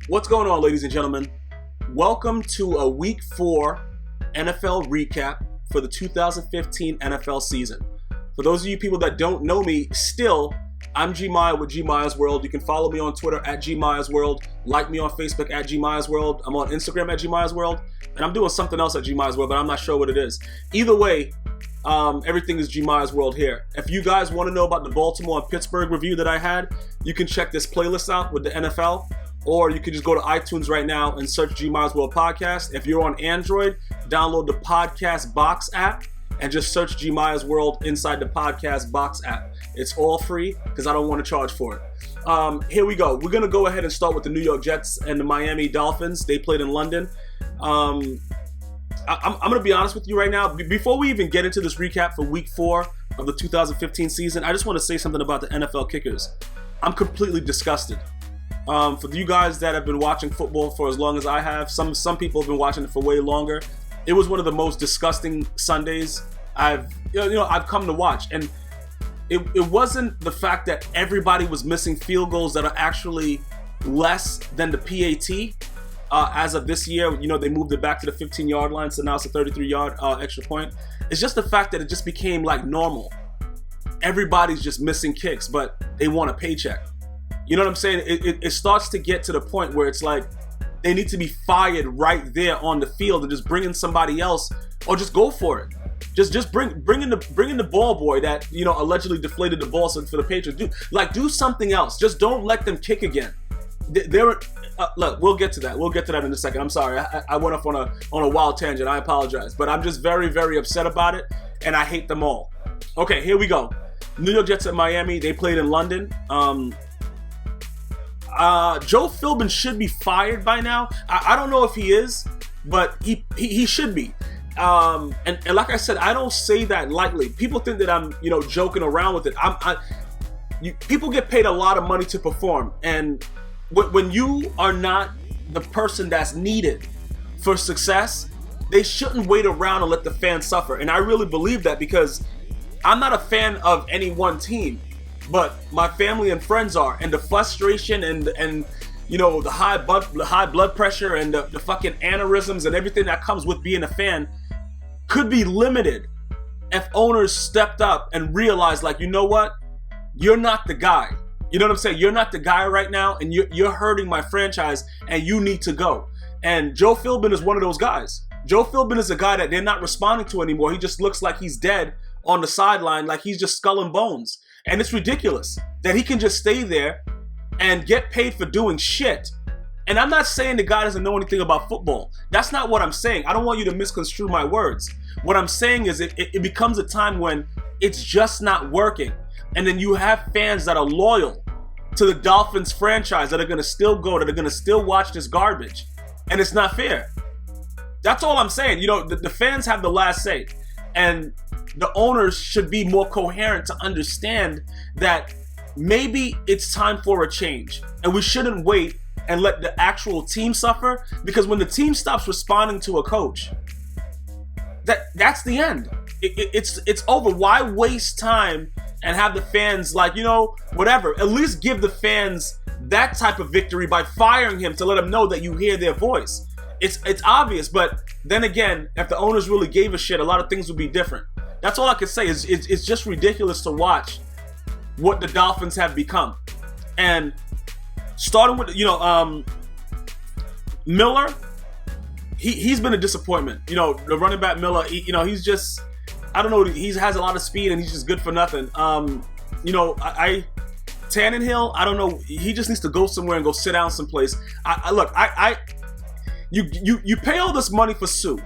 What's going on, ladies and gentlemen? Welcome to a Week 4 NFL recap for the 2015 NFL season. For those of you people that don't know me still, I'm Gmias with GmiasWorld. You can follow me on Twitter at GmiasWorld, like me on Facebook at GmiasWorld. I'm on Instagram at GmiasWorld, and I'm doing something else at GmiasWorld, but I'm not sure what it is. Either way, everything is GmiasWorld here. If you guys want to know about the Baltimore and Pittsburgh review that I had, you can check this playlist out with the NFL, or you can just go to iTunes right now and search GmiasWorld Podcast. If you're on Android, download the Podcast Box app and just search GmiasWorld inside the Podcast Box app. It's all free because I don't want to charge for it. Here we go. We're going to go ahead and start with the New York Jets and the Miami Dolphins. They played in London. I'm going to be honest with you right now. Before we even get into this recap for Week 4 of the 2015 season, I just want to say something about the NFL kickers. I'm completely disgusted. For you guys that have been watching football for as long as I have, some people have been watching it for way longer. It was one of the most disgusting Sundays I've come to watch, and it wasn't the fact that everybody was missing field goals that are actually less than the PAT. As of this year, they moved it back to the 15-yard line, so now it's a 33-yard extra point. It's just the fact that it just became like normal. Everybody's just missing kicks, but they want a paycheck. You know what I'm saying? It starts to get to the point where it's like they need to be fired right there on the field and just bring in somebody else, or just go for it. Just bring in the ball boy that allegedly deflated the ball for the Patriots. Do something else. Just don't let them kick again. Look, we'll get to that. We'll get to that in a second. I'm sorry. I went off on a wild tangent. I apologize, but I'm just very, very upset about it, and I hate them all. Okay, here we go. New York Jets at Miami. They played in London. Joe Philbin should be fired by now. I don't know if he is, but he should be. And like I said, I don't say that lightly. People think that I'm joking around with it. People get paid a lot of money to perform, and when you are not the person that's needed for success, they shouldn't wait around and let the fans suffer. And I really believe that, because I'm not a fan of any one team, but my family and friends are, and the frustration and the high blood pressure and the fucking aneurysms and everything that comes with being a fan could be limited if owners stepped up and realized, like, you know what, you're not the guy. You know what I'm saying? You're not the guy right now, and you're hurting my franchise, and you need to go. And Joe Philbin is one of those guys. Joe Philbin is a guy that they're not responding to anymore. He just looks like he's dead on the sideline, like he's just skull and bones. And it's ridiculous that he can just stay there and get paid for doing shit. And I'm not saying the guy doesn't know anything about football. That's not what I'm saying. I don't want you to misconstrue my words. What I'm saying is it becomes a time when it's just not working. And then you have fans that are loyal to the Dolphins franchise that are going to still go, that are going to still watch this garbage. And it's not fair. That's all I'm saying. The fans have the last say. And the owners should be more coherent to understand that maybe it's time for a change. And we shouldn't wait and let the actual team suffer, because when the team stops responding to a coach, that's the end. It's over. Why waste time and have the fans whatever? At least give the fans that type of victory by firing him, to let them know that you hear their voice. It's obvious, but then again, if the owners really gave a shit, a lot of things would be different. That's all I can say. It's just ridiculous to watch what the Dolphins have become. And starting with Miller, he's been a disappointment. The running back Miller, he's just, I don't know, he has a lot of speed and he's just good for nothing. Tannenhill, I don't know, he just needs to go somewhere and go sit down someplace. You pay all this money for Sue.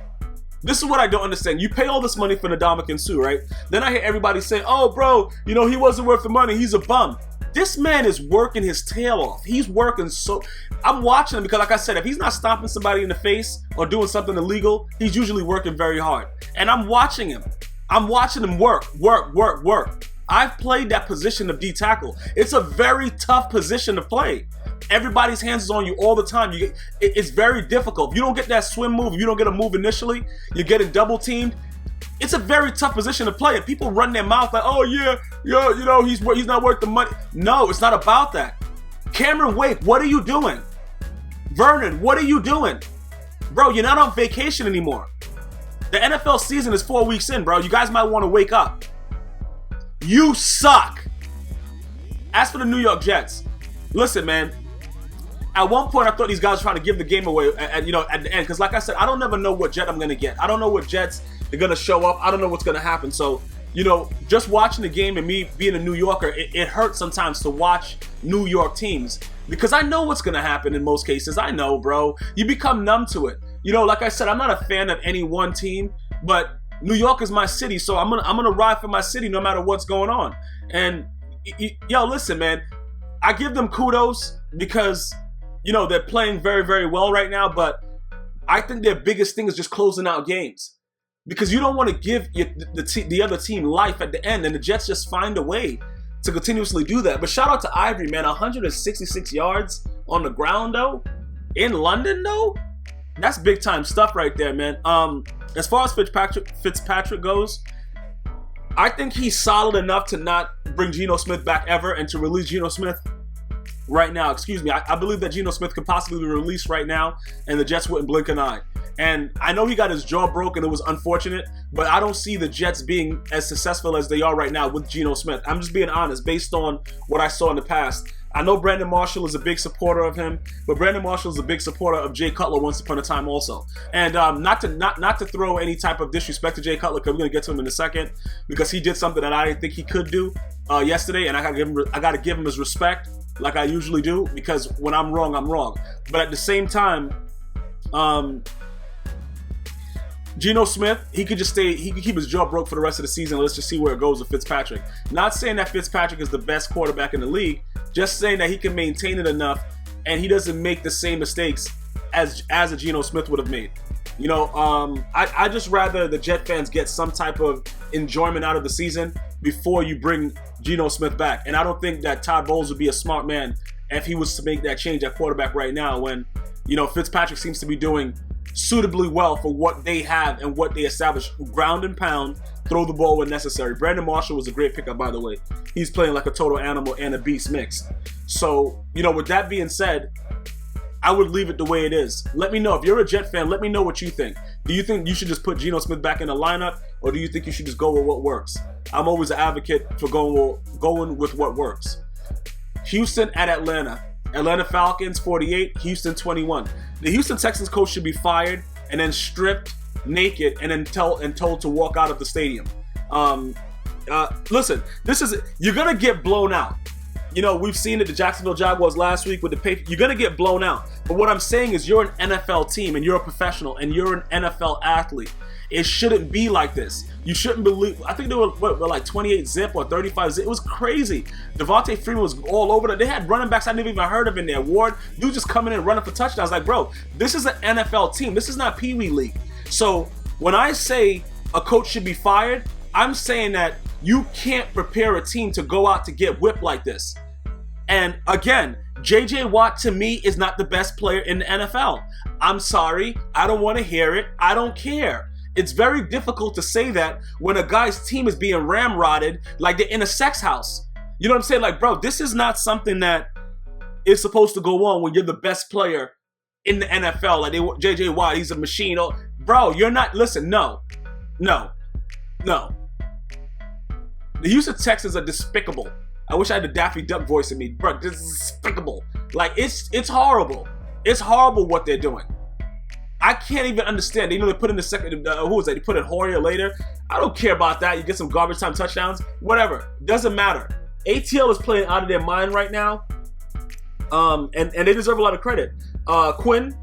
This is what I don't understand. You pay all this money for Ndamukong Suh, right? Then I hear everybody say, oh, bro, he wasn't worth the money. He's a bum. This man is working his tail off. He's working so... I'm watching him because, like I said, if he's not stomping somebody in the face or doing something illegal, he's usually working very hard. And I'm watching him. I'm watching him work. I've played that position of D tackle. It's a very tough position to play. Everybody's hands is on you all the time. It's very difficult. If you don't get that swim move, if you don't get a move initially, you're getting double teamed. It's a very tough position to play. And people run their mouth like, oh yeah, he's not worth the money. No, it's not about that. Cameron Wake, what are you doing? Vernon, what are you doing? Bro, you're not on vacation anymore. The NFL season is 4 weeks in, bro. You guys might want to wake up. You suck. As for the New York Jets, listen, man. At one point, I thought these guys were trying to give the game away at the end. Because like I said, I don't never know what Jet I'm going to get. I don't know what Jets are going to show up. I don't know what's going to happen. So, just watching the game and me being a New Yorker, it hurts sometimes to watch New York teams. Because I know what's going to happen in most cases. I know, bro. You become numb to it. Like I said, I'm not a fan of any one team. But New York is my city. So I'm gonna ride for my city no matter what's going on. And, listen, man. I give them kudos because... they're playing very, very well right now, but I think their biggest thing is just closing out games. Because you don't want to give the other team life at the end, and the Jets just find a way to continuously do that. But shout out to Ivory, man. 166 yards on the ground, though. In London, though. That's big-time stuff right there, man. As far as Fitzpatrick goes, I think he's solid enough to not bring Geno Smith back ever and to release Geno Smith right now. Excuse me. I believe that Geno Smith could possibly be released right now, and the Jets wouldn't blink an eye. And I know he got his jaw broken. It was unfortunate, but I don't see the Jets being as successful as they are right now with Geno Smith. I'm just being honest based on what I saw in the past. I know Brandon Marshall is a big supporter of him, but Brandon Marshall is a big supporter of Jay Cutler once upon a time also. And not to throw any type of disrespect to Jay Cutler, because we're gonna get to him in a second, because he did something that I didn't think he could do yesterday, and I gotta give him his respect, like I usually do, because when I'm wrong, I'm wrong. But at the same time, Geno Smith, he could keep his jaw broke for the rest of the season. Let's just see where it goes with Fitzpatrick. Not saying that Fitzpatrick is the best quarterback in the league, just saying that he can maintain it enough and he doesn't make the same mistakes as a Geno Smith would have made. I just rather the Jet fans get some type of enjoyment out of the season before you bring Geno Smith back. And I don't think that Todd Bowles would be a smart man if he was to make that change at quarterback right now when, Fitzpatrick seems to be doing suitably well for what they have and what they established. Ground and pound, throw the ball when necessary. Brandon Marshall was a great pickup, by the way. He's playing like a total animal and a beast mix. So, with that being said, I would leave it the way it is. Let me know. If you're a Jet fan, let me know what you think. Do you think you should just put Geno Smith back in the lineup, or do you think you should just go with what works? I'm always an advocate for going with what works. Houston at Atlanta. Atlanta Falcons 48, Houston 21. The Houston Texans coach should be fired and then stripped naked and then told to walk out of the stadium. Listen, you're gonna get blown out. We've seen it, the Jacksonville Jaguars last week with the Patriots. You're gonna get blown out. But what I'm saying is you're an NFL team and you're a professional and you're an NFL athlete. It shouldn't be like this. You shouldn't believe. I think they were like 28 zip or 35 zip. It was crazy. Devontae Freeman was all over that. They had running backs I never even heard of in there. Ward, dude just coming in running for touchdowns. Like, bro, this is an NFL team. This is not Pee Wee League. So when I say a coach should be fired, I'm saying that you can't prepare a team to go out to get whipped like this. And again, J.J. Watt to me is not the best player in the NFL. I'm sorry. I don't want to hear it. I don't care. It's very difficult to say that when a guy's team is being ramrodded like they're in a sex house. You know what I'm saying? Like, bro, this is not something that is supposed to go on when you're the best player in the NFL. Like, J.J. Watt, he's a machine. Oh, bro, you're not. Listen, no. The Houston Texans are despicable. I wish I had the Daffy Duck voice in me. Bro, this is despicable. Like, it's horrible. It's horrible what they're doing. I can't even understand. They put in the second, who was that? They put in Hoyer later. I don't care about that. You get some garbage time touchdowns. Whatever. Doesn't matter. ATL is playing out of their mind right now. And they deserve a lot of credit. Quinn,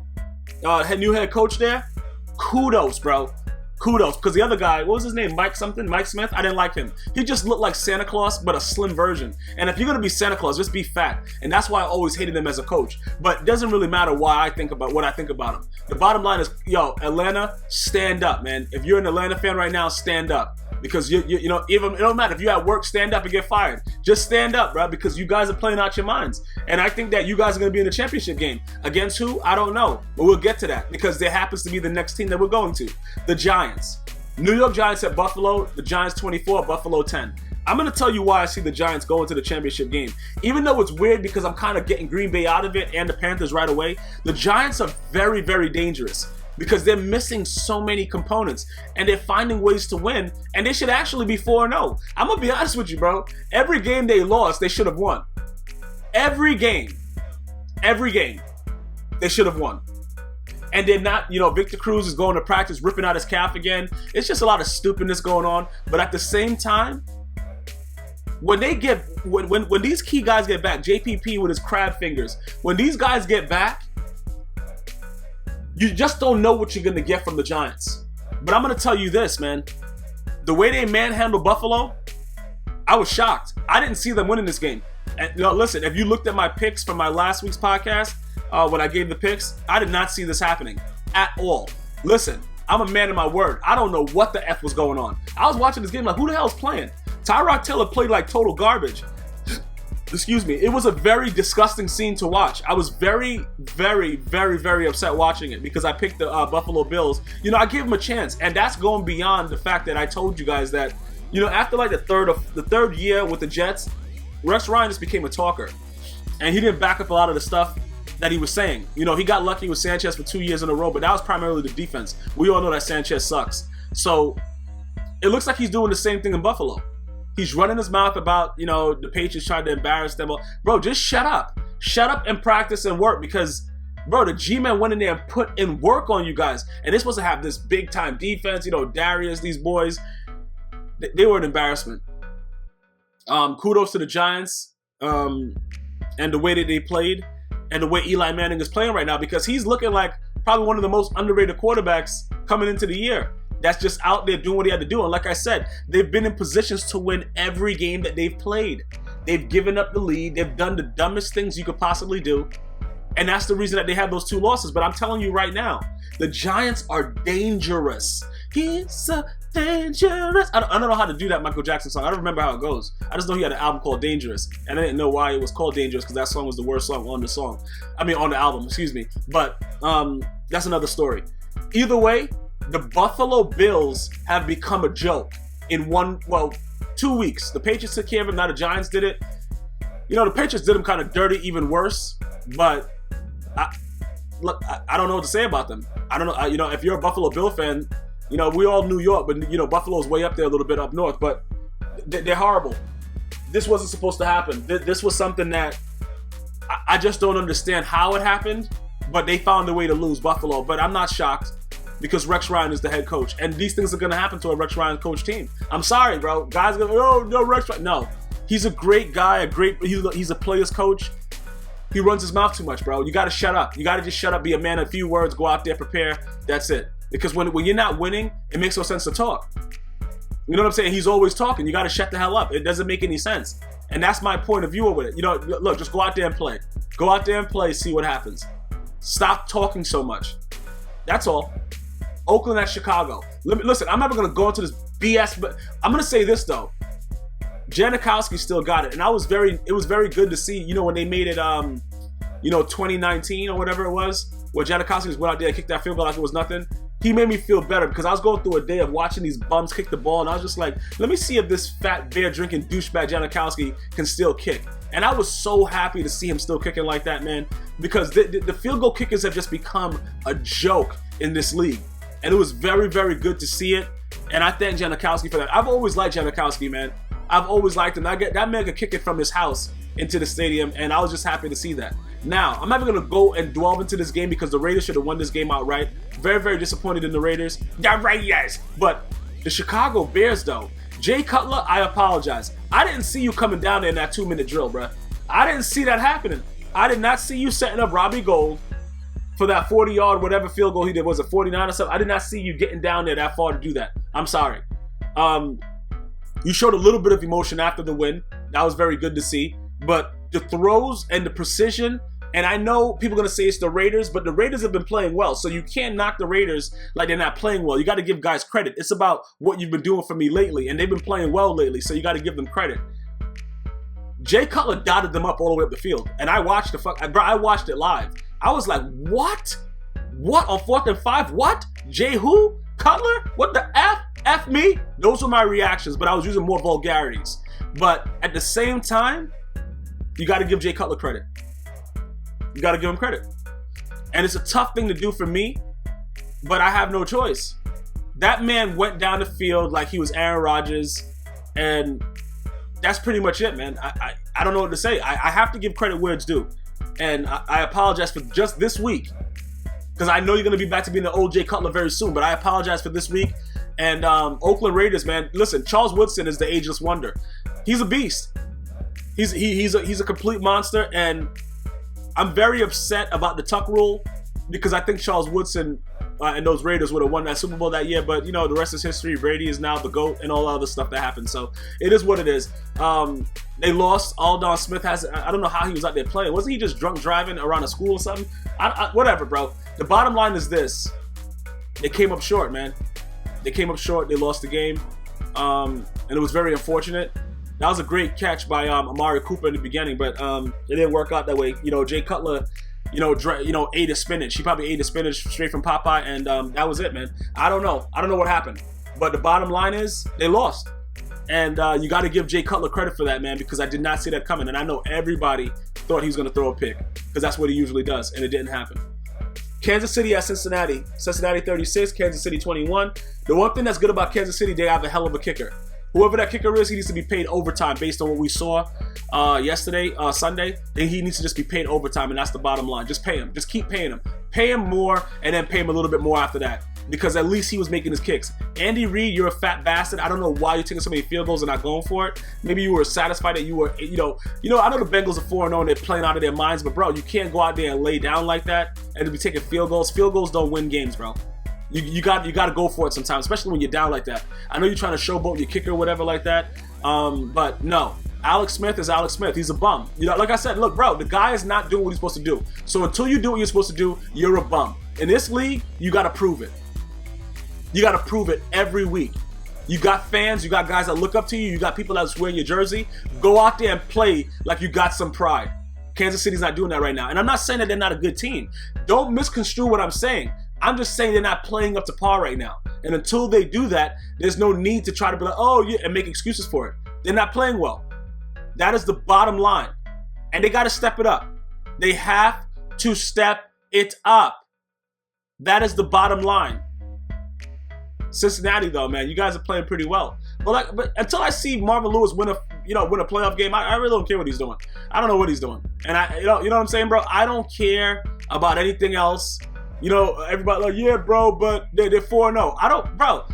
new head coach there. Kudos, bro. Kudos. Because the other guy, what was his name? Mike Smith? I didn't like him. He just looked like Santa Claus, but a slim version. And if you're going to be Santa Claus, just be fat. And that's why I always hated him as a coach. But it doesn't really matter what I think about him. The bottom line is, Atlanta, stand up, man. If you're an Atlanta fan right now, stand up. Because, even it don't matter. If you're at work, stand up and get fired. Just stand up, bro, because you guys are playing out your minds. And I think that you guys are going to be in the championship game. Against who? I don't know. But we'll get to that because there happens to be the next team that we're going to. The Giants. New York Giants at Buffalo. The Giants 24, Buffalo 10. I'm going to tell you why I see the Giants going to the championship game. Even though it's weird because I'm kind of getting Green Bay out of it and the Panthers right away, the Giants are very, very dangerous because they're missing so many components and they're finding ways to win, and they should actually be 4-0. I'm going to be honest with you, bro. Every game they lost, they should have won. Every game, they should have won. And they're not, Victor Cruz is going to practice, ripping out his calf again. It's just a lot of stupidness going on. But at the same time, when these key guys get back, JPP with his crab fingers, when these guys get back, you just don't know what you're going to get from the Giants. But I'm going to tell you this, man. The way they manhandled Buffalo, I was shocked. I didn't see them winning this game. And listen, if you looked at my picks from my last week's podcast, when I gave the picks, I did not see this happening at all. Listen, I'm a man of my word. I don't know what the F was going on. I was watching this game like, who the hell's playing? Tyrod Taylor played like total garbage. Excuse me. It was a very disgusting scene to watch. I was very, very, very, very upset watching it because I picked the Buffalo Bills. I gave them a chance, and that's going beyond the fact that I told you guys that, after like the third year with the Jets, Rex Ryan just became a talker, and he didn't back up a lot of the stuff that he was saying. He got lucky with Sanchez for 2 years in a row, but that was primarily the defense. We all know that Sanchez sucks. So it looks like he's doing the same thing in Buffalo. He's running his mouth about, the Patriots trying to embarrass them. Bro, just shut up. Shut up and practice and work because, bro, the G-Man went in there and put in work on you guys. And they're supposed to have this big-time defense. Darius, these boys. They were an embarrassment. Kudos to the Giants and the way that they played and the way Eli Manning is playing right now because he's looking like probably one of the most underrated quarterbacks coming into the year. That's just out there doing what he had to do. And like I said, they've been in positions to win every game that they've played. They've given up the lead. They've done the dumbest things you could possibly do. And that's the reason that they had those 2 losses. But I'm telling you right now, the Giants are dangerous. He's so dangerous. I don't know how to do that Michael Jackson song. I don't remember how it goes. I just know he had an album called Dangerous. And I didn't know why it was called Dangerous because that song was the worst song on the album, excuse me. But that's another story. Either way, the Buffalo Bills have become a joke in 2 weeks. The Patriots took care of them, now the Giants did it. The Patriots did them kind of dirty, even worse. But I don't know what to say about them. I don't know. If you're a Buffalo Bill fan, we all New York, but Buffalo's way up there a little bit up north. But they're horrible. This wasn't supposed to happen. This was something that I just don't understand how it happened. But they found a way to lose Buffalo. But I'm not shocked because Rex Ryan is the head coach, and these things are going to happen to a Rex Ryan coach team. I'm sorry, bro. Guys go, oh no, Rex Ryan. No, he's a great guy. He's a player's coach. He runs his mouth too much, bro. You got to shut up. You got to just shut up, be a man of few words, go out there, prepare. That's it. Because when you're not winning, it makes no sense to talk. You know what I'm saying? He's always talking. You got to shut the hell up. It doesn't make any sense. And that's my point of view with it. Look, just go out there and play. Go out there and play, see what happens. Stop talking so much. That's all. Oakland at Chicago. Listen, I'm never going to go into this BS, but I'm going to say this, though. Janikowski still got it. And it was very good to see, when they made it, 2019 or whatever it was, where Janikowski just went out there and kicked that field goal like it was nothing. He made me feel better because I was going through a day of watching these bums kick the ball, and I was just like, let me see if this fat beer drinking douchebag Janikowski can still kick. And I was so happy to see him still kicking like that, man, because the field goal kickers have just become a joke in this league. And it was very, very good to see it. And I thank Janikowski for that. I've always liked Janikowski, man. I've always liked him. That man could kick it from his house into the stadium, and I was just happy to see that. Now, I'm never going to go and dwell into this game because the Raiders should have won this game outright. Very, very disappointed in the Raiders. The Raiders! But the Chicago Bears, though. Jay Cutler, I apologize. I didn't see you coming down there in that 2-minute drill, bruh. I didn't see that happening. I did not see you setting up Robbie Gould for that 40-yard whatever field goal he did. Was it 49 or something? I did not see you getting down there that far to do that. I'm sorry. You showed a little bit of emotion after the win. That was very good to see. But the throws and the precision, and I know people are going to say it's the Raiders, but the Raiders have been playing well. So you can't knock the Raiders like they're not playing well. You got to give guys credit. It's about what you've been doing for me lately, and they've been playing well lately, so you got to give them credit. Jay Cutler dotted them up all the way up the field, and I watched I watched it live. I was like, what? What on 4th and 5? What? Jay who? Cutler? What the F? F me? Those were my reactions, but I was using more vulgarities. But at the same time, you got to give Jay Cutler credit. You got to give him credit. And it's a tough thing to do for me, but I have no choice. That man went down the field like he was Aaron Rodgers, and that's pretty much it, man. I don't know what to say. I have to give credit where it's due. And I apologize for just this week, because I know you're going to be back to being the old Jay Cutler very soon, but I apologize for this week. And Oakland Raiders, man, listen, Charles Woodson is the ageless wonder. He's a beast. He's a complete monster, and I'm very upset about the Tuck rule, because I think Charles Woodson and those Raiders would have won that Super Bowl that year. But, you know, the rest is history. Brady is now the GOAT and all the other stuff that happened. So it is what it is. They lost. Aldon Smith I don't know how he was out there playing. Wasn't he just drunk driving around a school or something? Whatever, bro. The bottom line is this. They came up short, man. They came up short. They lost the game. And it was very unfortunate. That was a great catch by Amari Cooper in the beginning, but it didn't work out that way. You know, Jay Cutler, ate his spinach. He probably ate his spinach straight from Popeye, and that was it, man. I don't know what happened, but the bottom line is they lost, and you got to give Jay Cutler credit for that, man, because I did not see that coming, and I know everybody thought he was going to throw a pick, because that's what he usually does, and it didn't happen. Kansas City at Cincinnati. Cincinnati 36, Kansas City 21. The one thing that's good about Kansas City, they have a hell of a kicker. Whoever that kicker is, he needs to be paid overtime based on what we saw yesterday, Sunday. Then he needs to just be paid overtime, and that's the bottom line. Just pay him. Just keep paying him. Pay him more, and then pay him a little bit more after that, because at least he was making his kicks. Andy Reid, you're a fat bastard. I don't know why you're taking so many field goals and not going for it. Maybe you were satisfied that you were, I know the Bengals are 4-0 and they're playing out of their minds, but bro, you can't go out there and lay down like that and be taking field goals. Field goals don't win games, bro. You got to go for it sometimes, especially when you're down like that. I know you're trying to showboat your kicker or whatever like that, but no. Alex Smith is Alex Smith. He's a bum. Like I said, look, bro, the guy is not doing what he's supposed to do. So until you do what you're supposed to do, you're a bum. In this league, you got to prove it. You got to prove it every week. You got fans, you got guys that look up to you, you got people that's wearing your jersey. Go out there and play like you got some pride. Kansas City's not doing that right now. And I'm not saying that they're not a good team. Don't misconstrue what I'm saying. I'm just saying they're not playing up to par right now. And until they do that, there's no need to try to be like, oh, yeah, and make excuses for it. They're not playing well. That is the bottom line. And they got to step it up. They have to step it up. That is the bottom line. Cincinnati, though, man, you guys are playing pretty well. But until I see Marvin Lewis win a playoff game, I really don't care what he's doing. I don't know what he's doing. And you know what I'm saying, bro? I don't care about anything else. Everybody like, yeah, bro, but they're 4-0. Bro,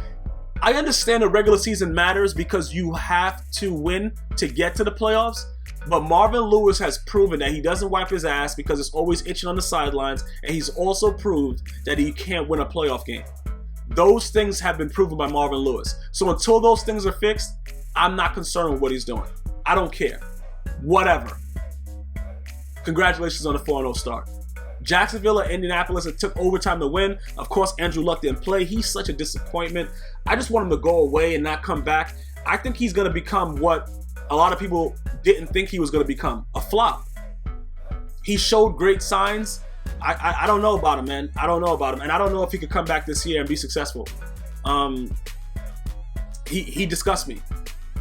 I understand the regular season matters because you have to win to get to the playoffs. But Marvin Lewis has proven that he doesn't wipe his ass because it's always itching on the sidelines. And he's also proved that he can't win a playoff game. Those things have been proven by Marvin Lewis. So until those things are fixed, I'm not concerned with what he's doing. I don't care. Whatever. Congratulations on the 4-0 start. Jacksonville and Indianapolis, it took overtime to win. Of course, Andrew Luck didn't play. He's such a disappointment. I just want him to go away and not come back. I think he's going to become what a lot of people didn't think he was going to become, a flop. He showed great signs. I don't know about him, man. I don't know about him. And I don't know if he could come back this year and be successful. He disgusts me.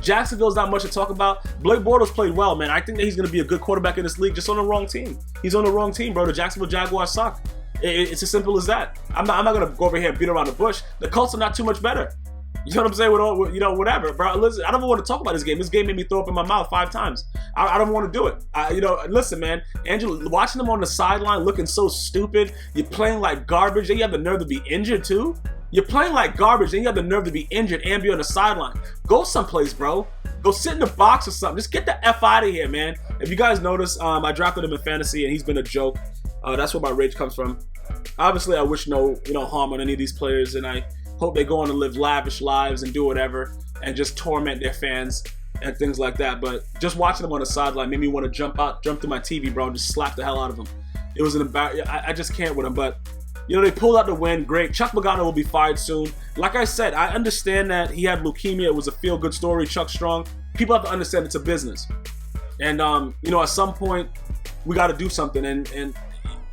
Jacksonville's not much to talk about. Blake Bortles played well, man. I think that he's going to be a good quarterback in this league, just on the wrong team. He's on the wrong team, bro. The Jacksonville Jaguars suck. It's as simple as that. I'm not going to go over here and beat around the bush. The Colts are not too much better. You know what I'm saying? Whatever, bro. Listen, I don't even want to talk about this game. This game made me throw up in my mouth 5 times. I don't want to do it. Listen, man. Andrew, watching them on the sideline looking so stupid. You're playing like garbage. Then you have the nerve to be injured too. You're playing like garbage. Then you have the nerve to be injured and be on the sideline. Go someplace, bro. Go sit in the box or something. Just get the F out of here, man. If you guys notice, I drafted him in fantasy and he's been a joke. That's where my rage comes from. Obviously, I wish no harm on any of these players, and I hope they go on to live lavish lives and do whatever and just torment their fans and things like that. But just watching them on the sideline made me want to jump to my TV, bro, and just slap the hell out of them. It was an embarrassment. I just can't with them. But they pulled out the win. Great. Chuck Pagano will be fired soon. Like I said, I understand that he had leukemia. It was a feel-good story. Chuck Strong. People have to understand it's a business. And at some point we got to do something, and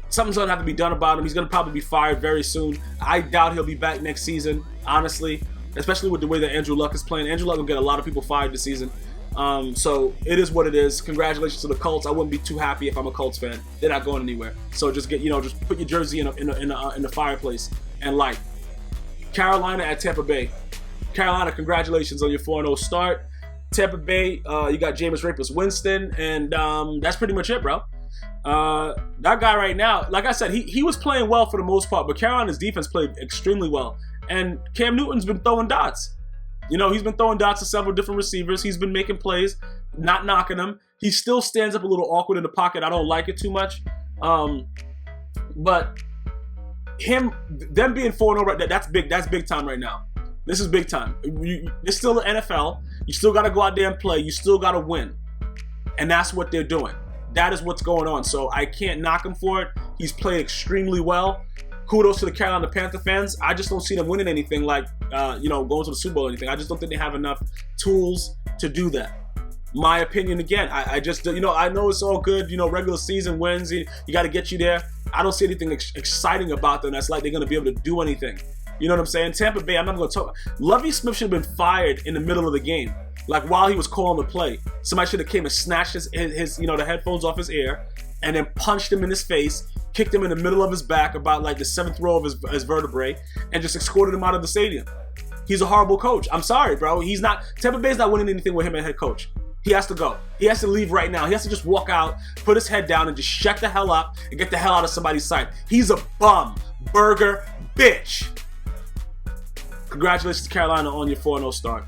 something's gonna have to be done about him. He's gonna probably be fired very soon. I doubt he'll be back next season, honestly, especially with the way that Andrew Luck is playing. Andrew Luck will get a lot of people fired this season. So it is what it is. Congratulations to the Colts. I wouldn't be too happy if I'm a Colts fan. They're not going anywhere. So just just put your jersey in the fireplace and light. Carolina at Tampa Bay. Carolina, congratulations on your 4-0 start. Tampa Bay, you got Jameis Rapist Winston, and that's pretty much it, bro. That guy right now, like I said, he was playing well for the most part, but Carolina's defense played extremely well. And Cam Newton's been throwing dots. He's been throwing dots to several different receivers. He's been making plays, not knocking them. He still stands up a little awkward in the pocket. I don't like it too much. But them being 4-0 right there, that's big. That's big time right now. This is big time. It's still the NFL. You still got to go out there and play. You still got to win. And that's what they're doing. That is what's going on. So I can't knock him for it. He's played extremely well. Kudos to the Carolina Panther fans. I just don't see them winning anything like, going to the Super Bowl or anything. I just don't think they have enough tools to do that. My opinion again. I just, I know it's all good. Regular season wins. You got to get you there. I don't see anything exciting about them that's like they're going to be able to do anything. You know what I'm saying? Tampa Bay, I'm not going to talk. Lovie Smith should have been fired in the middle of the game. Like while he was calling the play. Somebody should have came and snatched his the headphones off his ear and then punched him in his face, kicked him in the middle of his back about like the 7th row of his vertebrae, and just escorted him out of the stadium. He's a horrible coach. I'm sorry, bro. Tampa Bay's not winning anything with him as head coach. He has to go. He has to leave right now. He has to just walk out, put his head down, and just shut the hell up and get the hell out of somebody's sight. He's a bum. Burger bitch. Congratulations to Carolina on your 4-0 start.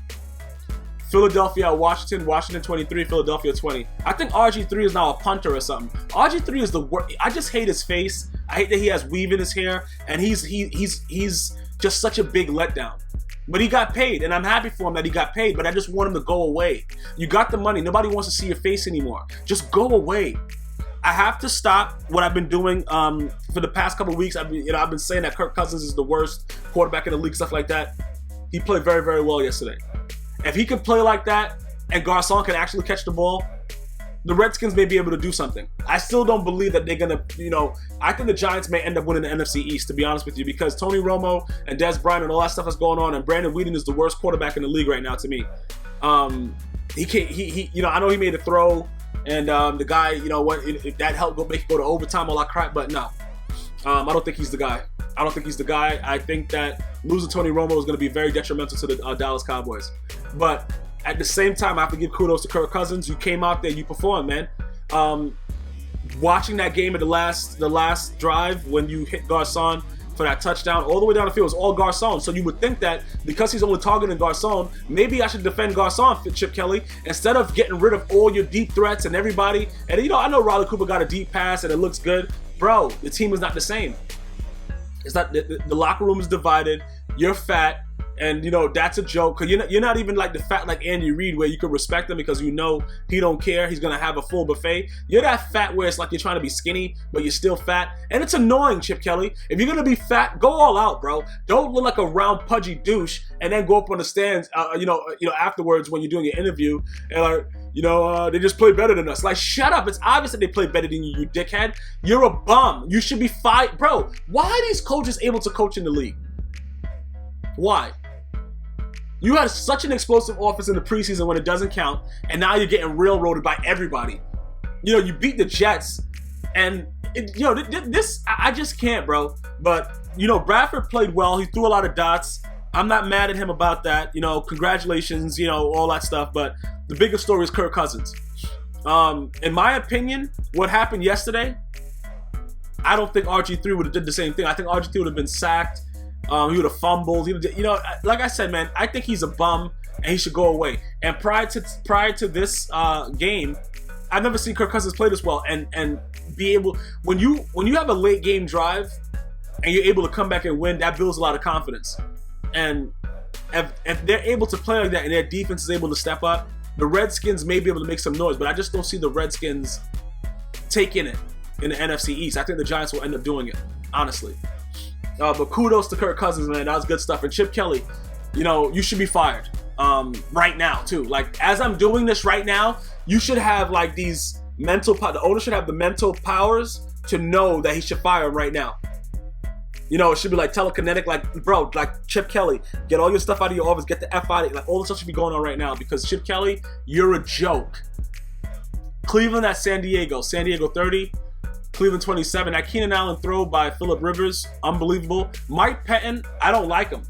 Philadelphia at Washington. Washington 23, Philadelphia 20. I think RG3 is now a punter or something. RG3 is the worst. I just hate his face. I hate that he has weave in his hair, and he's just such a big letdown. But he got paid, and I'm happy for him that he got paid, but I just want him to go away. You got the money. Nobody wants to see your face anymore. Just go away. I have to stop what I've been doing for the past couple of weeks. I've been saying that Kirk Cousins is the worst quarterback in the league, stuff like that. He played very, very well yesterday. If he can play like that and Garcon can actually catch the ball, the Redskins may be able to do something. I still don't believe that they're going to, I think the Giants may end up winning the NFC East, to be honest with you, because Tony Romo and Des Bryant and all that stuff that's going on, and Brandon Whedon is the worst quarterback in the league right now to me. He can't, I know he made a throw, and the guy, that helped make it go to overtime, all that crap, but no. I don't think he's the guy. I think that losing Tony Romo is going to be very detrimental to the Dallas Cowboys. But at the same time, I have to give kudos to Kirk Cousins. You came out there, you performed, man. Watching that game at the last drive when you hit Garcon for that touchdown, all the way down the field was all Garcon. So you would think that because he's only targeting Garcon, maybe I should defend Garcon, Chip Kelly, instead of getting rid of all your deep threats and everybody. And I know Riley Cooper got a deep pass and it looks good. Bro, the team is not the same. It's not the locker room is divided. You're fat, and that's a joke. Cause you're not even like the fat like Andy Reid, where you can respect him because he don't care. He's gonna have a full buffet. You're that fat where it's like you're trying to be skinny, but you're still fat, and it's annoying, Chip Kelly. If you're gonna be fat, go all out, bro. Don't look like a round pudgy douche and then go up on the stands, afterwards when you're doing your interview and they just play better than us. Like, shut up. It's obvious that they play better than you, you dickhead. You're a bum. You should be fired. Bro, why are these coaches able to coach in the league? Why? You had such an explosive offense in the preseason when it doesn't count, and now you're getting railroaded by everybody. You beat the Jets, and this, I just can't, bro. But, Bradford played well. He threw a lot of dots. I'm not mad at him about that. Congratulations, all that stuff. But the biggest story is Kirk Cousins. In my opinion, what happened yesterday, I don't think RG3 would have did the same thing. I think RG3 would have been sacked. He would have fumbled. Like I said, man, I think he's a bum and he should go away. And prior to this game, I've never seen Kirk Cousins play this well and be able, when you have a late game drive and you're able to come back and win, that builds a lot of confidence. And if they're able to play like that and their defense is able to step up, the Redskins may be able to make some noise, but I just don't see the Redskins taking it in the NFC East. I think the Giants will end up doing it, honestly. But kudos to Kirk Cousins, man. That was good stuff. And Chip Kelly, you should be fired right now, too. Like, as I'm doing this right now, you should have, like, these the owner should have the mental powers to know that he should fire him right now. You know, it should be like telekinetic, like, bro, like Chip Kelly, get all your stuff out of your office, get the F out of it. Like, all this stuff should be going on right now because Chip Kelly, you're a joke. Cleveland at San Diego 30, Cleveland 27. That Keenan Allen throw by Phillip Rivers, unbelievable. Mike Pettin, I don't like him.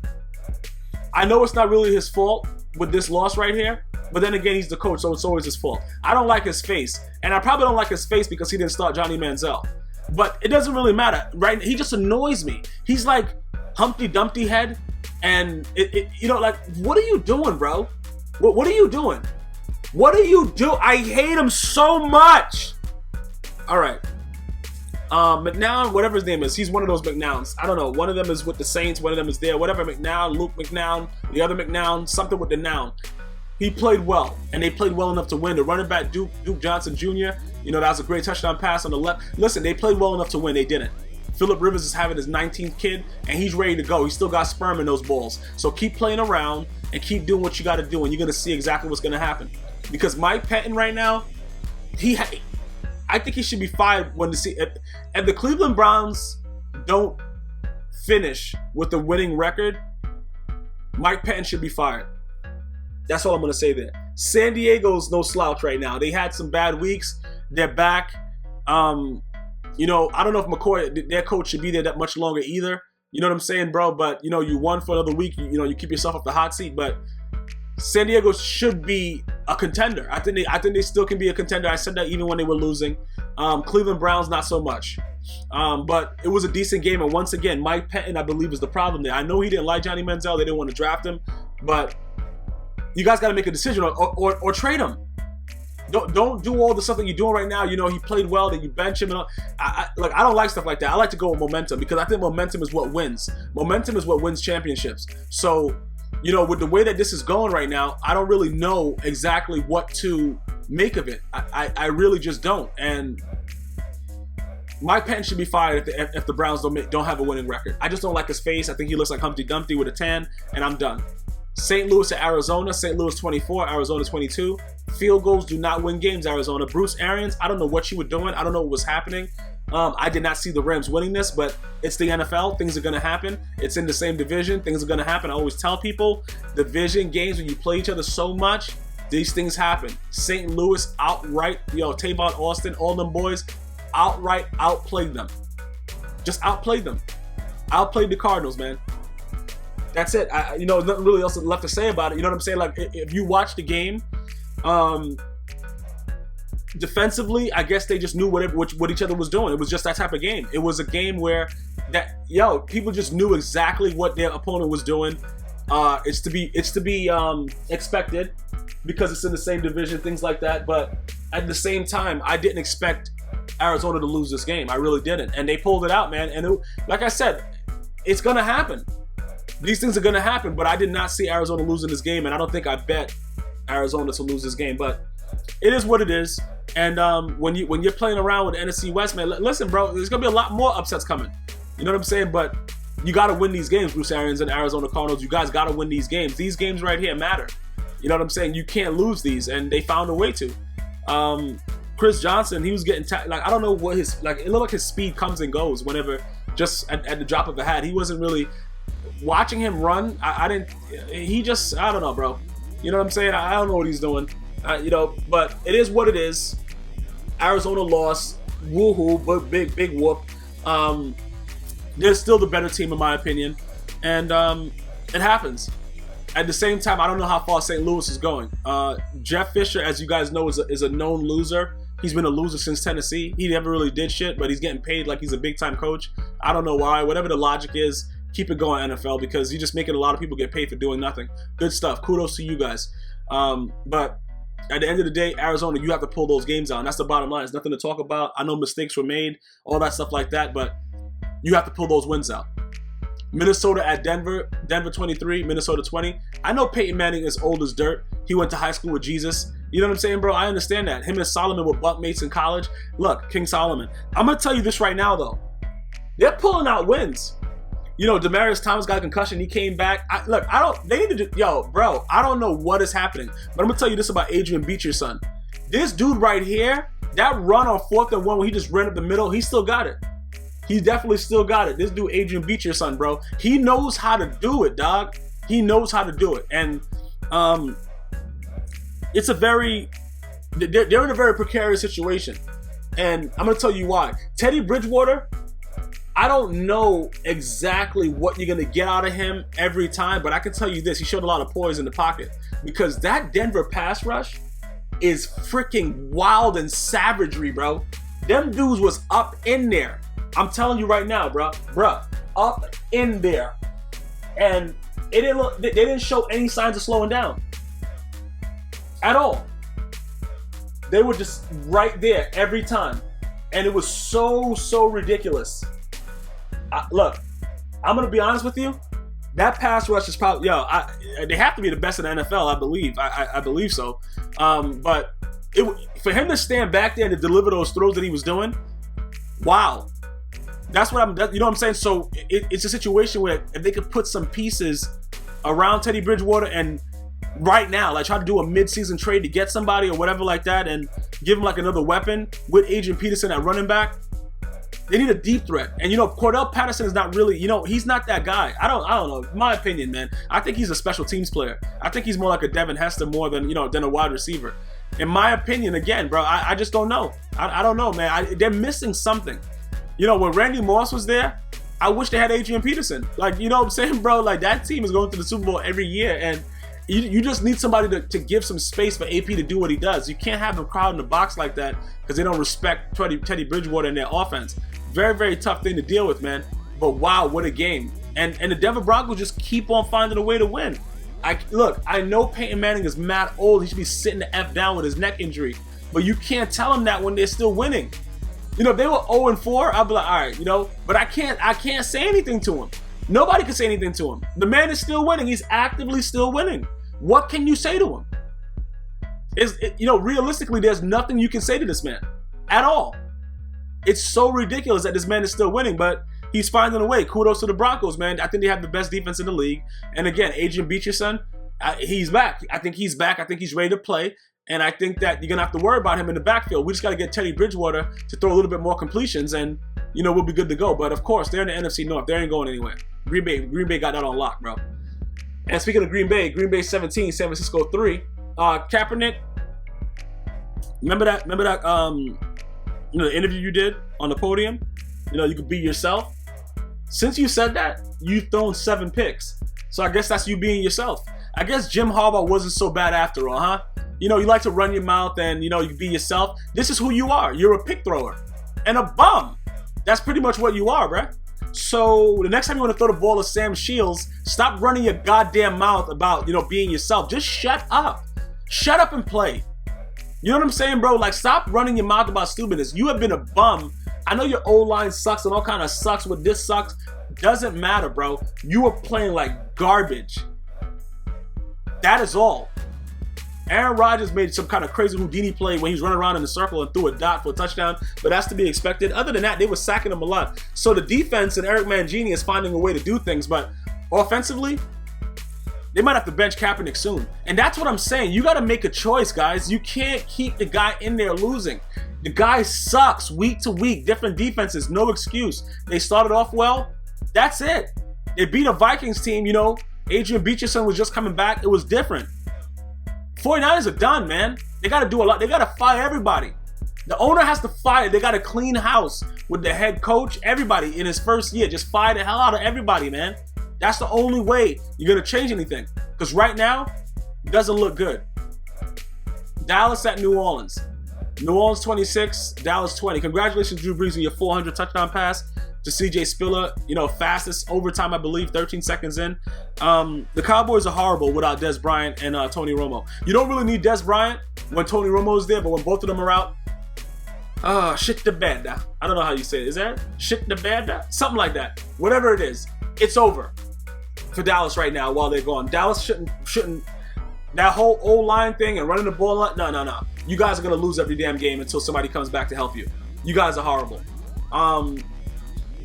I know it's not really his fault with this loss right here, but then again, he's the coach, so it's always his fault. I don't like his face, and I probably don't like his face because he didn't start Johnny Manziel. But it doesn't really matter, right? He just annoys me. He's like Humpty Dumpty head, and you know, like, what are you doing, bro? What are you doing? What are you doing? I hate him so much. All right. McNown, whatever his name is, he's one of those McNowns. I don't know. One of them is with the Saints. One of them is there. Whatever McNown, Luke McNown, the other McNown, something with the noun. He played well, and they played well enough to win. The running back, Duke Johnson Jr., you know, that was a great touchdown pass on the left. Listen, they played well enough to win. They didn't. Phillip Rivers is having his 19th kid, and he's ready to go. He's still got sperm in those balls. So keep playing around and keep doing what you got to do, and you're going to see exactly what's going to happen. Because Mike Pettin right now, I think he should be fired when if the Cleveland Browns don't finish with a winning record, Mike Pettin should be fired. That's all I'm going to say there. San Diego's no slouch right now. They had some bad weeks. They're back. You know, I don't know if McCoy, their coach, should be there that much longer either. You know what I'm saying, bro? But, you know, you won for another week. You know, you keep yourself off the hot seat. But San Diego should be a contender. I think they still can be a contender. I said that even when they were losing. Cleveland Browns, not so much. But it was a decent game. And once again, Mike Pettin, I believe, is the problem there. I know he didn't like Johnny Manziel. They didn't want to draft him. But you guys got to make a decision or trade him. Don't do all the stuff that you're doing right now. You know, he played well, that you bench him. And I don't like stuff like that. I like to go with momentum because I think momentum is what wins. Momentum is what wins championships. So, you know, with the way that this is going right now, I don't really know exactly what to make of it. I really just don't. And Mike Pettin should be fired if the Browns don't have a winning record. I just don't like his face. I think he looks like Humpty Dumpty with a tan, and I'm done. St. Louis to Arizona. St. Louis 24, Arizona 22. Field goals do not win games, Arizona. Bruce Arians, I don't know what you were doing. I don't know what was happening. I did not see the Rams winning this, but it's the NFL. Things are going to happen. It's in the same division. Things are going to happen. I always tell people, division games, when you play each other so much, these things happen. St. Louis outright, Tavon Austin, all them boys, outright outplayed them. Just outplayed them. Outplayed the Cardinals, man. That's it. Nothing really else left to say about it. You know what I'm saying? Like, if you watch the game, defensively, I guess they just knew what each other was doing. It was just that type of game. It was a game where people just knew exactly what their opponent was doing. It's to be expected because it's in the same division, things like that. But at the same time, I didn't expect Arizona to lose this game. I really didn't, and they pulled it out, man. And like I said, it's gonna happen. These things are going to happen, but I did not see Arizona losing this game, and I don't think I bet Arizona to lose this game. But it is what it is. And when you're playing around with the NFC West, man, listen, bro, there's going to be a lot more upsets coming. You know what I'm saying? But you got to win these games, Bruce Arians and Arizona Cardinals. You guys got to win these games. These games right here matter. You know what I'm saying? You can't lose these, and they found a way to. Chris Johnson, he was getting I don't know what it looked like his speed comes and goes whenever, just at the drop of a hat. He wasn't really. Watching him run, I don't know, bro. You know what I'm saying? I don't know what he's doing. But it is what it is. Arizona lost. Woohoo, but big whoop. They're still the better team in my opinion. And it happens. At the same time, I don't know how far St. Louis is going. Jeff Fisher, as you guys know, is a known loser. He's been a loser since Tennessee. He never really did shit, but he's getting paid like he's a big-time coach. I don't know why. Whatever the logic is, keep it going, NFL, because you're just making a lot of people get paid for doing nothing. Good stuff. Kudos to you guys. But at the end of the day, Arizona, you have to pull those games out. That's the bottom line. There's nothing to talk about. I know mistakes were made, all that stuff like that, but you have to pull those wins out. Minnesota at Denver. Denver 23, Minnesota 20. I know Peyton Manning is old as dirt. He went to high school with Jesus. You know what I'm saying, bro? I understand that. Him and Solomon were bunkmates in college. Look, King Solomon. I'm going to tell you this right now, though. They're pulling out wins. Demaryius Thomas got a concussion. He came back. I don't know what is happening. But I'm going to tell you this about Adrian Beecher's son. This dude right here, that run on 4th and 1 where he just ran up the middle, he still got it. He definitely still got it. This dude, Adrian Peterson, bro, he knows how to do it, dog. He knows how to do it. And it's a very, they're in a very precarious situation. And I'm going to tell you why. Teddy Bridgewater, I don't know exactly what you're going to get out of him every time, but I can tell you this. He showed a lot of poise in the pocket, because that Denver pass rush is freaking wild and savagery, bro. Them dudes was up in there. I'm telling you right now, bro. Up in there. And they didn't show any signs of slowing down at all. They were just right there every time. And it was so ridiculous. Look, I'm going to be honest with you. That pass rush is probably, they have to be the best in the NFL, I believe. I believe so. But for him to stand back there and to deliver those throws that he was doing, wow. That's what you know what I'm saying? So it's a situation where if they could put some pieces around Teddy Bridgewater and right now, like try to do a mid-season trade to get somebody or whatever like that and give him like another weapon with Adrian Peterson at running back, they need a deep threat. And Cordell Patterson is not really, he's not that guy. I don't know. In my opinion, man, I think he's a special teams player. I think he's more like a Devin Hester more than a wide receiver. In my opinion, again, bro, I just don't know. I don't know, man. They're missing something. When Randy Moss was there, I wish they had Adrian Peterson. Like, you know what I'm saying, bro? Like, that team is going to the Super Bowl every year, and you just need somebody to give some space for AP to do what he does. You can't have him crowding the box like that because they don't respect Teddy Bridgewater and their offense. Very, very tough thing to deal with, man. But wow, what a game. And the Denver Broncos just keep on finding a way to win. I know Peyton Manning is mad old. He should be sitting the F down with his neck injury. But you can't tell him that when they're still winning. If they were 0-4, I'd be like, all right, but I can't say anything to him. Nobody can say anything to him. The man is still winning. He's actively still winning. What can you say to him? Realistically, there's nothing you can say to this man at all. It's so ridiculous that this man is still winning, but he's finding a way. Kudos to the Broncos, man. I think they have the best defense in the league. And again, Adrian Peterson, he's back. I think he's back. I think he's ready to play. And I think that you're going to have to worry about him in the backfield. We just got to get Teddy Bridgewater to throw a little bit more completions, and, we'll be good to go. But, of course, they're in the NFC North. They ain't going anywhere. Green Bay got that on lock, bro. And speaking of Green Bay 17, San Francisco 3. Kaepernick, remember that the interview you did on the podium? You could be yourself. Since you said that, you've thrown 7 picks. So I guess that's you being yourself. I guess Jim Harbaugh wasn't so bad after all, huh? You like to run your mouth and, you can be yourself. This is who you are. You're a pick thrower and a bum. That's pretty much what you are, bruh. So the next time you want to throw the ball to Sam Shields, stop running your goddamn mouth about, being yourself. Just shut up. Shut up and play. You know what I'm saying, bro? Like, stop running your mouth about stupidness. You have been a bum. I know your O-line sucks and all kind of sucks with this sucks. Doesn't matter, bro. You are playing like garbage. That is all. Aaron Rodgers made some kind of crazy Houdini play when he's running around in a circle and threw a dot for a touchdown, but that's to be expected. Other than that, they were sacking him a lot. So the defense and Eric Mangini is finding a way to do things, but offensively, they might have to bench Kaepernick soon. And that's what I'm saying. You got to make a choice, guys. You can't keep the guy in there losing. The guy sucks week to week. Different defenses, no excuse. They started off well. That's it. They beat a Vikings team, Adrian Peterson was just coming back. It was different. 49ers are done, man. They got to do a lot. They got to fire everybody. The owner has to fire. They got to clean house with the head coach, everybody in his first year. Just fire the hell out of everybody, man. That's the only way you're going to change anything. Because right now, it doesn't look good. Dallas at New Orleans. New Orleans 26, Dallas 20. Congratulations, Drew Brees, on your 400 touchdown pass to CJ Spiller. Fastest overtime, I believe, 13 seconds in. The Cowboys are horrible without Dez Bryant and Tony Romo. You don't really need Dez Bryant when Tony Romo is there, but when both of them are out, shit the bed. I don't know how you say it. Is that shit the bed? Something like that. Whatever it is, it's over for Dallas right now while they're gone. Dallas shouldn't. That whole O-line thing and running the ball, no. You guys are going to lose every damn game until somebody comes back to help you. You guys are horrible.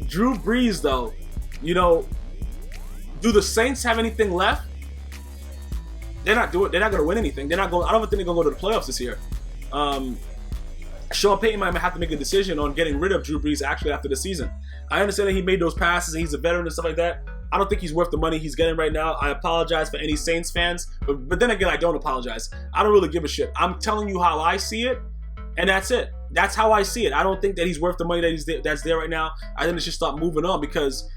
Drew Brees, though, do the Saints have anything left? They're not going to win anything. I don't think they're going to go to the playoffs this year. Sean Payton might have to make a decision on getting rid of Drew Brees actually after the season. I understand that he made those passes and he's a veteran and stuff like that. I don't think he's worth the money he's getting right now. I apologize for any Saints fans, but then again, I don't apologize. I don't really give a shit. I'm telling you how I see it, and that's it. That's how I see it. I don't think that he's worth the money that's there right now. I think they should start moving on because,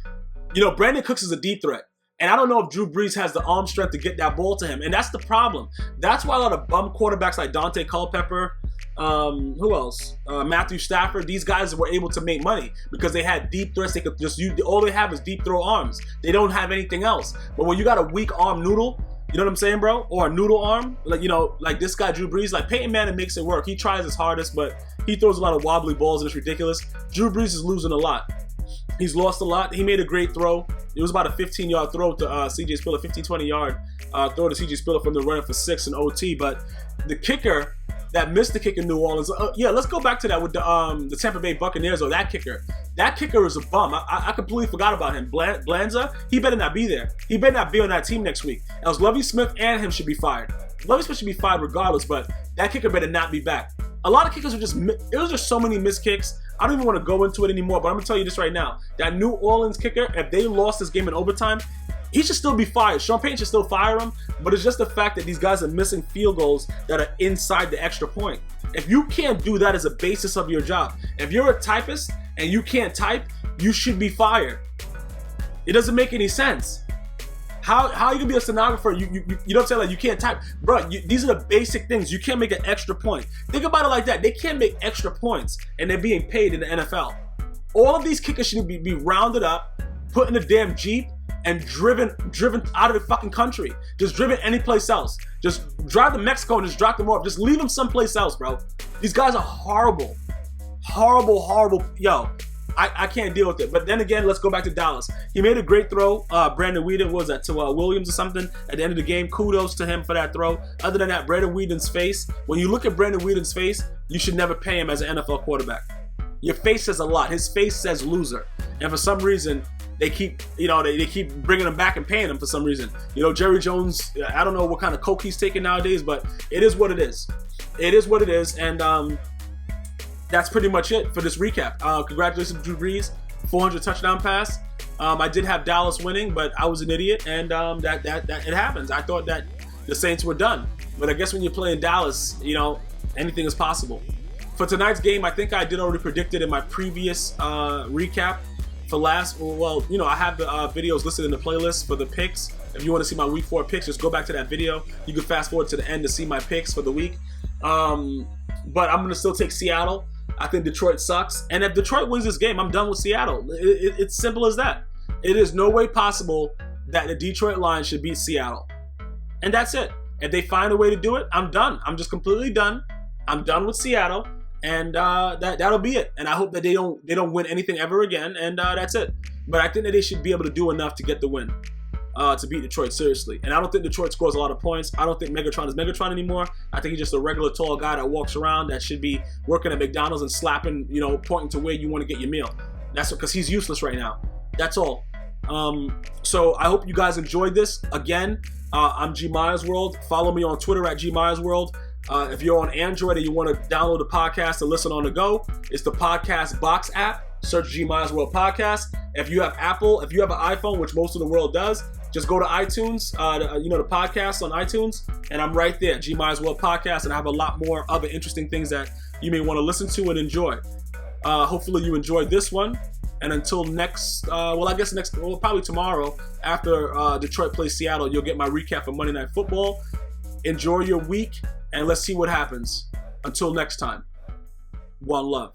Brandon Cooks is a deep threat. And I don't know if Drew Brees has the arm strength to get that ball to him. And that's the problem. That's why a lot of bum quarterbacks like Dante Culpepper, who else? Matthew Stafford, these guys were able to make money because they had deep threats. They could just use, all they have is deep throw arms. They don't have anything else. But when you got a weak arm noodle, you know what I'm saying, bro? Or a noodle arm, like this guy, Drew Brees, like Peyton Manning makes it work. He tries his hardest, but he throws a lot of wobbly balls and it's ridiculous. Drew Brees is losing a lot. He's lost a lot. He made a great throw. It was about a 15-yard throw to C.J. Spiller, 15, 20-yard throw to C.J. Spiller from the running for 6 in OT. But the kicker that missed the kick in New Orleans, let's go back to that with the Tampa Bay Buccaneers, or that kicker. That kicker is a bum. I completely forgot about him. Blanza, he better not be there. He better not be on that team next week. Else Lovie Smith and him should be fired. Lovie Smith should be fired regardless, but that kicker better not be back. A lot of kickers it was just so many missed kicks. I don't even want to go into it anymore, but I'm going to tell you this right now. That New Orleans kicker, if they lost this game in overtime, he should still be fired. Sean Payton should still fire him, but it's just the fact that these guys are missing field goals that are inside the extra point. If you can't do that as a basis of your job, if you're a typist and you can't type, you should be fired. It doesn't make any sense. How are you gonna be a stenographer? You know what I'm saying? Like, you can't type, bro. These are the basic things. You can't make an extra point. Think about it like that. They can't make extra points, and they're being paid in the NFL. All of these kickers should be rounded up, put in a damn Jeep, and driven out of the fucking country. Just driven any place else. Just drive to Mexico and just drop them off. Just leave them someplace else, bro. These guys are horrible, horrible. Yo. I can't deal with it. But then again, let's go back to Dallas. He made a great throw. Brandon Weeden, what was that, to Williams or something at the end of the game. Kudos to him for that throw. Other than that, Brandon Weeden's face, when you look at Brandon Weeden's face, you should never pay him as an NFL quarterback. Your face says a lot. His face says loser. And for some reason, they keep bringing him back and paying him for some reason. Jerry Jones, I don't know what kind of coke he's taking nowadays, but it is what it is. It is what it is. And that's pretty much it for this recap. Congratulations to Drew Brees, 400 touchdown pass. I did have Dallas winning, but I was an idiot, and that it happens. I thought that the Saints were done, but I guess when you're playing Dallas, anything is possible. For tonight's game, I think I did already predict it in my previous recap. For last, I have the videos listed in the playlist for the picks. If you want to see my Week 4 picks, just go back to that video. You can fast forward to the end to see my picks for the week. But I'm going to still take Seattle. I think Detroit sucks. And if Detroit wins this game, I'm done with Seattle. It's simple as that. It is no way possible that the Detroit Lions should beat Seattle. And that's it. If they find a way to do it, I'm done. I'm just completely done. I'm done with Seattle. And that'll be it. And I hope that they don't win anything ever again. And that's it. But I think that they should be able to do enough to get the win. To beat Detroit seriously. And I don't think Detroit scores a lot of points. I don't think Megatron is Megatron anymore. I think he's just a regular tall guy that walks around that should be working at McDonald's and slapping, pointing to where you want to get your meal. That's because he's useless right now. That's all. So I hope you guys enjoyed this. Again, I'm GmiasWorld. Follow me on Twitter at GmiasWorld. If you're on Android and you want to download the podcast to listen on the go, it's the Podcast Box app. Search GmiasWorld Podcast. If you have Apple, if you have an iPhone, which most of the world does, just go to iTunes, the podcast on iTunes, and I'm right there, GmiasWorld Podcast, and I have a lot more other interesting things that you may want to listen to and enjoy. Hopefully you enjoyed this one, and until probably tomorrow, after Detroit plays Seattle, you'll get my recap for Monday Night Football. Enjoy your week, and let's see what happens. Until next time, one love.